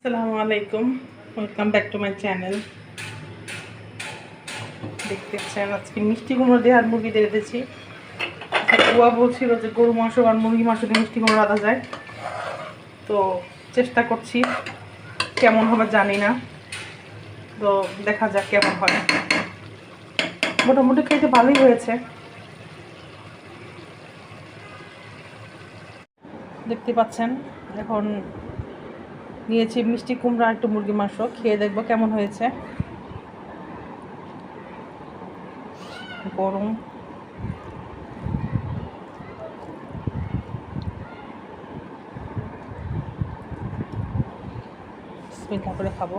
আসসালামু আলাইকুম, welcome back to my channel. দেখতে পাচ্ছেন আজকে মিষ্টি কুমড়ো দিয়ে আর মুরগি দিয়ে দিয়েছি। বুয়া বলছিল যে গরু মাংস আর মুরগি মাংস দিয়ে মিষ্টি কুমড়ো রাঁধা যায়, তো চেষ্টা করছি, কেমন হবে জানি না, তো দেখা যাক কেমন হয়। মোটামুটি খেতে ভালোই হয়েছে। দেখতে পাচ্ছেন এখন নিয়েছি মিষ্টি কুমড়া একটু মুরগি মাংস, খেয়ে দেখবো কেমন হয়েছে। গরম বিসমিল্লাহ করে খাবো।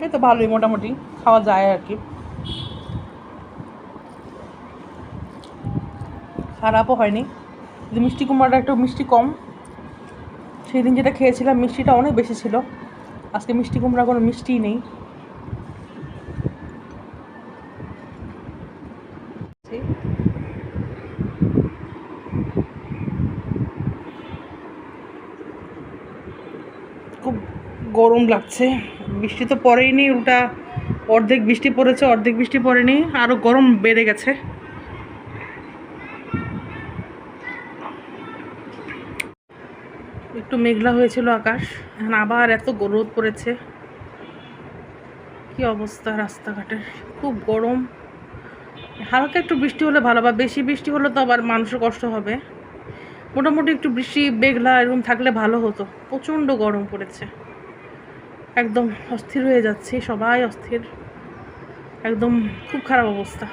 এই তো ভালোই, মোটামুটি খাওয়া যায় আর কি, খারাপও হয়নি। মিষ্টি কুমড়াটা একটু মিষ্টি কম, সেই দিন যেটা খেয়েছিলাম মিষ্টিটা অনেক বেশি ছিল, আজকে মিষ্টি কুমড়া কোনো মিষ্টিই নেই। খুব গরম লাগছে, বৃষ্টি তো পড়েইনি, উল্টা অর্ধেক বৃষ্টি পড়েছে, অর্ধেক বৃষ্টি পড়েনি, আরও গরম বেড়ে গেছে। একটু মেঘলা হয়েছিল আকাশ, এখন আবার এত রোদ পড়েছে। কি অবস্থা রাস্তাঘাটের, খুব গরম। হালকা একটু বৃষ্টি হলে ভালো, বা বেশি বৃষ্টি হলে তো আবার মানুষের কষ্ট হবে। মোটামুটি একটু বৃষ্টি মেঘলা এরকম থাকলে ভালো হতো, প্রচণ্ড গরম পড়েছে, একদম অস্থির হয়ে যাচ্ছে, সবাই অস্থির, একদম খুব খারাপ অবস্থা।